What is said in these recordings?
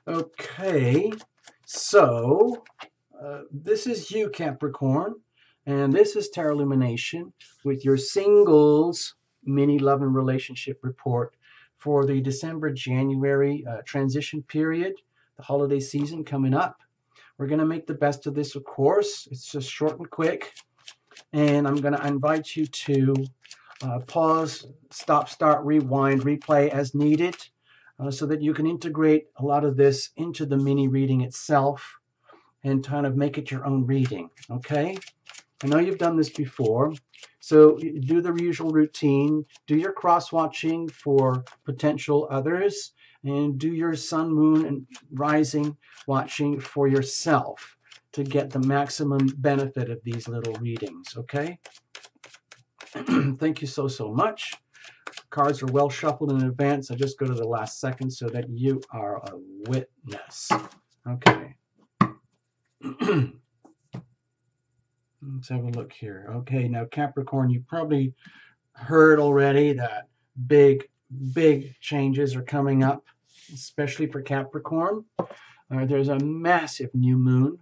Okay, so this is you, Capricorn, and this is Tarot Lumination with your singles mini love and relationship report for the December-January transition period, the holiday season coming up. We're going to make the best of this, of course. It's just short and quick, and I'm going to invite you to pause, stop, start, rewind, replay as needed, so that you can integrate a lot of this into the mini reading itself and kind of make it your own reading, okay? I know you've done this before, so do the usual routine, do your cross-watching for potential others, and do your sun, moon, and rising watching for yourself to get the maximum benefit of these little readings, okay? Thank you so much. Cards are well shuffled in advance. I just go to the last second so that you are a witness. Okay. Let's have a look here. Okay, now Capricorn, you probably heard already that big changes are coming up, especially for Capricorn. There's a massive new moon,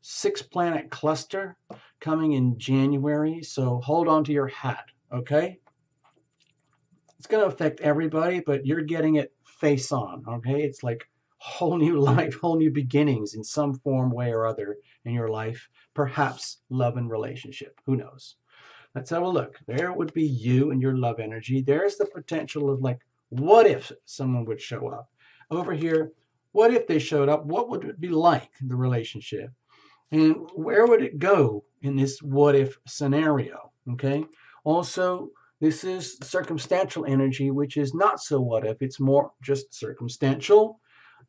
6-planet cluster coming in January, so hold on to your hat, okay? It's going to affect everybody, but you're getting it face on, okay? It's like whole new life, whole new beginnings in some form, way or other in your life. Perhaps love and relationship. Who knows? Let's have a look. There would be you and your love energy. There's the potential of like, what if someone would show up? Over here, what if they showed up? What would it be like, the relationship? And where would it go in this what if scenario? Okay. Also, this is circumstantial energy, which is not so what if. It's more just circumstantial,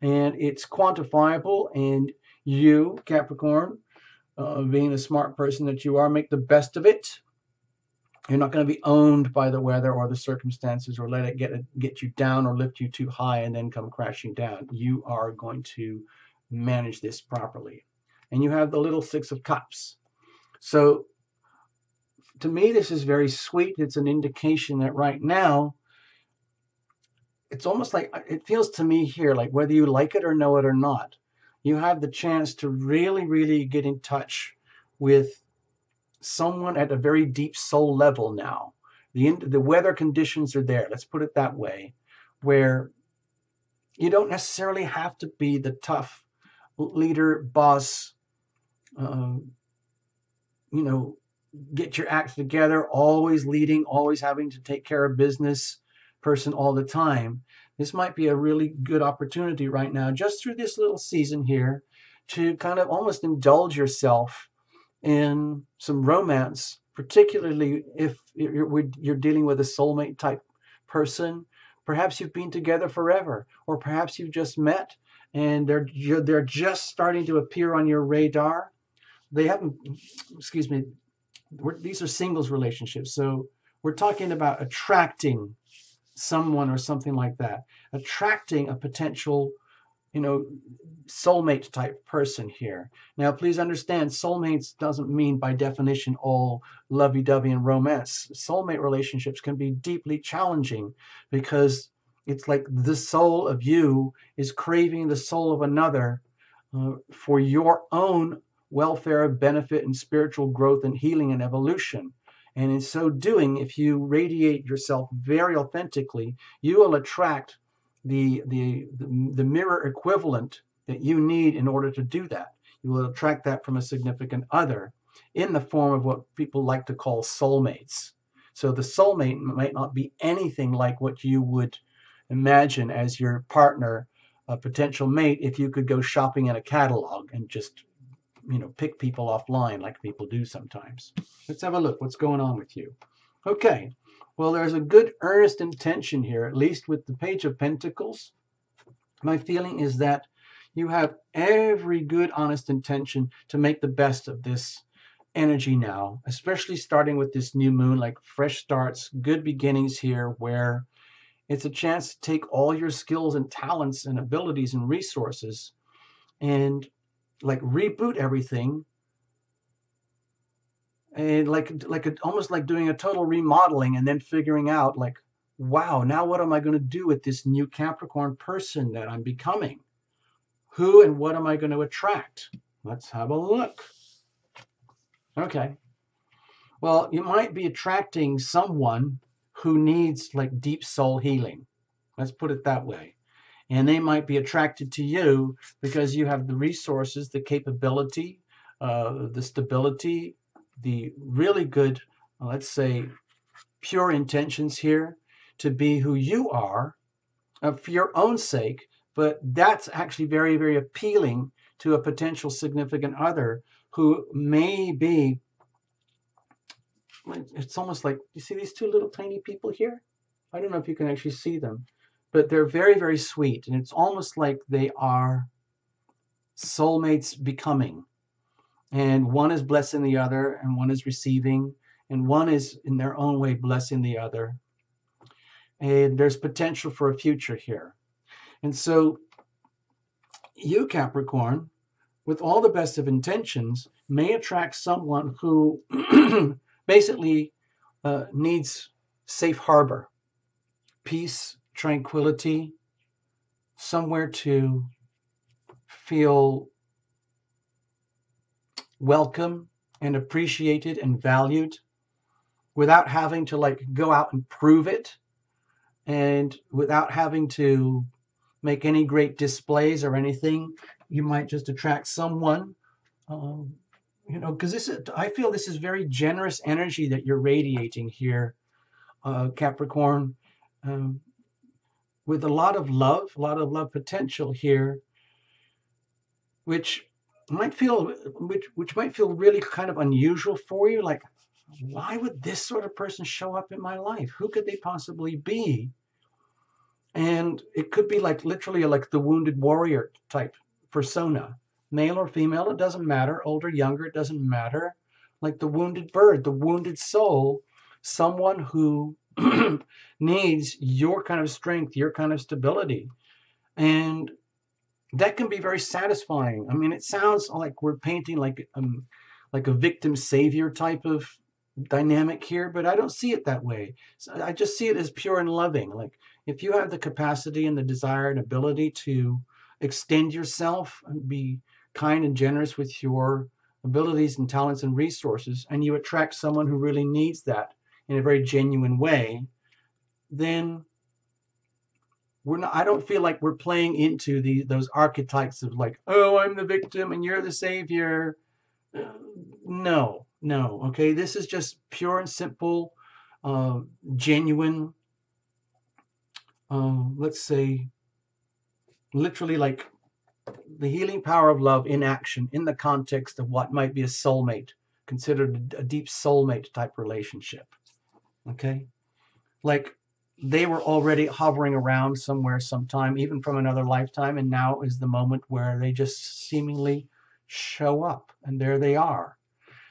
and it's quantifiable. And you, Capricorn, being the smart person that you are, make the best of it. You're not going to be owned by the weather or the circumstances, or let it get you down or lift you too high and then come crashing down. You are going to manage this properly. And you have the little 6 of Cups. So to me, this is very sweet. It's an indication that right now, it's almost like, it feels to me here, like whether you like it or know it or not, you have the chance to really get in touch with someone at a very deep soul level now. The weather conditions are there, let's put it that way, where you don't necessarily have to be the tough leader, boss, get your act together, always leading, always having to take care of business person all the time. This might be a really good opportunity right now, just through this little season here, to kind of almost indulge yourself in some romance, particularly if you're dealing with a soulmate type person. Perhaps you've been together forever, or perhaps you've just met and they're just starting to appear on your radar. They haven't, excuse me, these are singles relationships. So we're talking about attracting someone or something like that, attracting a potential, soulmate type person here. Now, please understand, soulmates doesn't mean by definition all lovey-dovey and romance. Soulmate relationships can be deeply challenging because it's like the soul of you is craving the soul of another for your own welfare, benefit, and spiritual growth and healing and evolution. And in so doing, if you radiate yourself very authentically, you will attract the mirror equivalent that you need in order to do that. You will attract that from a significant other in the form of what people like to call soulmates. So the soulmate might not be anything like what you would imagine as your partner, a potential mate, if you could go shopping in a catalog and just pick people offline like people do sometimes. Let's have a look. What's going on with you? Okay. Well, there's a good earnest intention here, at least with the Page of Pentacles. My feeling is that you have every good, honest intention to make the best of this energy now, especially starting with this new moon, like fresh starts, good beginnings here, where it's a chance to take all your skills and talents and abilities and resources and like reboot everything, and almost like doing a total remodeling and then figuring out like wow, now what am I going to do with this new Capricorn person that I'm becoming? Who and what am I going to attract? Let's have a look. Okay. Well, you might be attracting someone who needs like deep soul healing. Let's put it that way. And they might be attracted to you because you have the resources, the capability, the stability, the really good, let's say, pure intentions here to be who you are for your own sake. But that's actually very, very appealing to a potential significant other who may be, it's almost like, you see these two little tiny people here? I don't know if you can actually see them, but they're very, very sweet. And it's almost like they are soulmates becoming. And one is blessing the other, and one is receiving, and one is in their own way blessing the other. And there's potential for a future here. And so you, Capricorn, with all the best of intentions, may attract someone who basically needs safe harbor, peace, tranquility, somewhere to feel welcome and appreciated and valued without having to like go out and prove it, and without having to make any great displays or anything. You might just attract someone, because I feel this is very generous energy that you're radiating here, Capricorn, with a lot of love potential here, which might feel really kind of unusual for you. Like, why would this sort of person show up in my life? Who could they possibly be? And it could be like literally like the wounded warrior type persona, male or female, it doesn't matter, older, younger, it doesn't matter. Like the wounded bird, the wounded soul, someone who needs your kind of strength, your kind of stability. And that can be very satisfying. I mean, it sounds like we're painting like a victim savior type of dynamic here, but I don't see it that way. So I just see it as pure and loving. Like if you have the capacity and the desire and ability to extend yourself and be kind and generous with your abilities and talents and resources, and you attract someone who really needs that in a very genuine way, then I don't feel like we're playing into those archetypes of like, oh, I'm the victim and you're the savior. No, okay? This is just pure and simple, genuine, let's say, literally like the healing power of love in action in the context of what might be a soulmate, considered a deep soulmate type relationship, okay? Like they were already hovering around somewhere sometime, even from another lifetime, and now is the moment where they just seemingly show up, and there they are.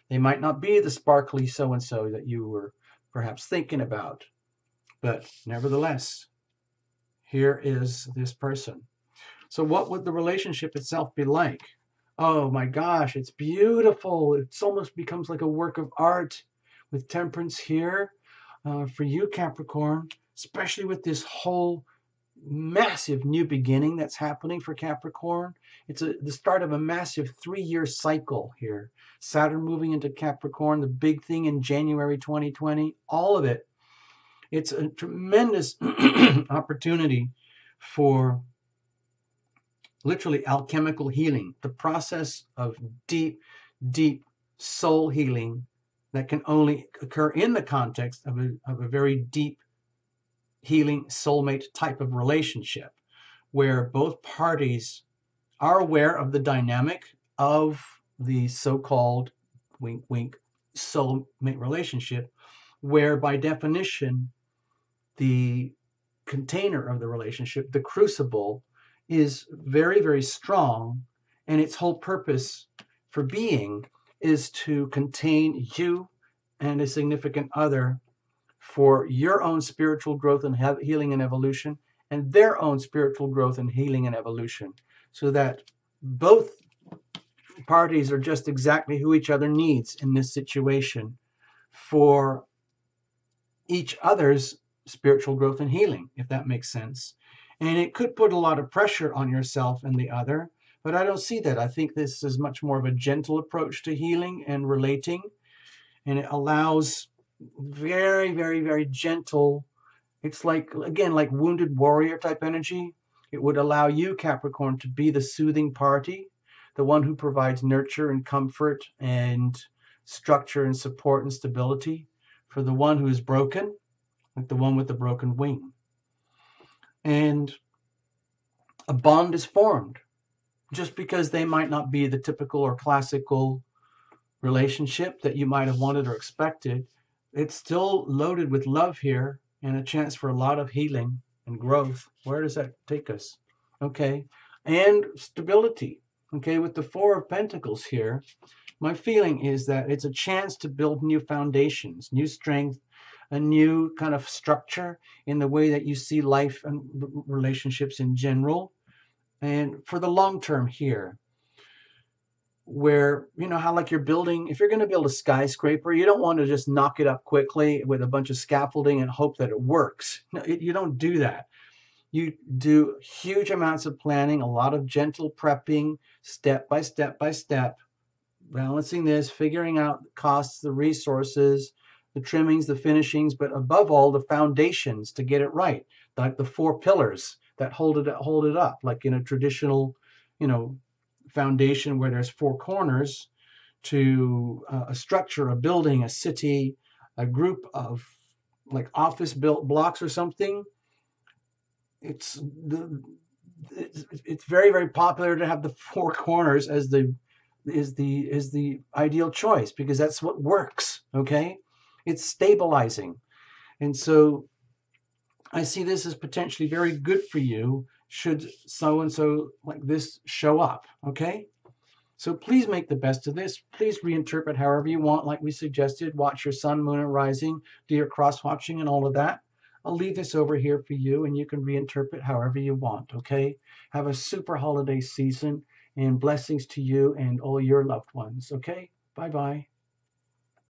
They might not be the sparkly so-and-so that you were perhaps thinking about, but nevertheless, here is this person. So what would the relationship itself be like? Oh my gosh, it's beautiful. It almost becomes like a work of art with temperance here for you, Capricorn, especially with this whole massive new beginning that's happening for Capricorn. It's the start of a massive 3-year cycle here. Saturn moving into Capricorn, the big thing in January 2020, all of it. It's a tremendous opportunity for literally alchemical healing, the process of deep, deep soul healing that can only occur in the context of a very deep healing soulmate type of relationship, where both parties are aware of the dynamic of the so-called wink wink soulmate relationship, where by definition the container of the relationship, the crucible, is very, very strong, and its whole purpose for being is to contain you and a significant other for your own spiritual growth and healing and evolution, and their own spiritual growth and healing and evolution, so that both parties are just exactly who each other needs in this situation for each other's spiritual growth and healing, if that makes sense. And it could put a lot of pressure on yourself and the other, but I don't see that. I think this is much more of a gentle approach to healing and relating, and it allows very, very, very gentle. It's like, again, like wounded warrior type energy. It would allow you, Capricorn, to be the soothing party, the one who provides nurture and comfort and structure and support and stability for the one who is broken, like the one with the broken wing. And a bond is formed just because they might not be the typical or classical relationship that you might have wanted or expected. It's still loaded with love here and a chance for a lot of healing and growth. Where does that take us? Okay. And stability. Okay. With the Four of Pentacles here, my feeling is that it's a chance to build new foundations, new strength, a new kind of structure in the way that you see life and relationships in general. And for the long term here, where, you know, how like you're building, if you're going to build a skyscraper, you don't want to just knock it up quickly with a bunch of scaffolding and hope that it works. No, you don't do that. You do huge amounts of planning, a lot of gentle prepping, step by step by step, balancing this, figuring out the costs, the resources, the trimmings, the finishings, but above all, the foundations to get it right, like the four pillars that hold it up, like in a traditional, you know, foundation where there's four corners to a structure, a building, a city, a group of like office built blocks or something. It's very, very popular to have the four corners as the ideal choice because that's what works. Okay, it's stabilizing, and so I see this as potentially very good for you should so and so like this show up. Okay, so please make the best of this. Please reinterpret however you want, like we suggested. Watch your sun, moon, and rising, do your cross watching and all of that. I'll leave this over here for you and you can reinterpret however you want. Okay, have a super holiday season and blessings to you and all your loved ones. Okay, bye bye.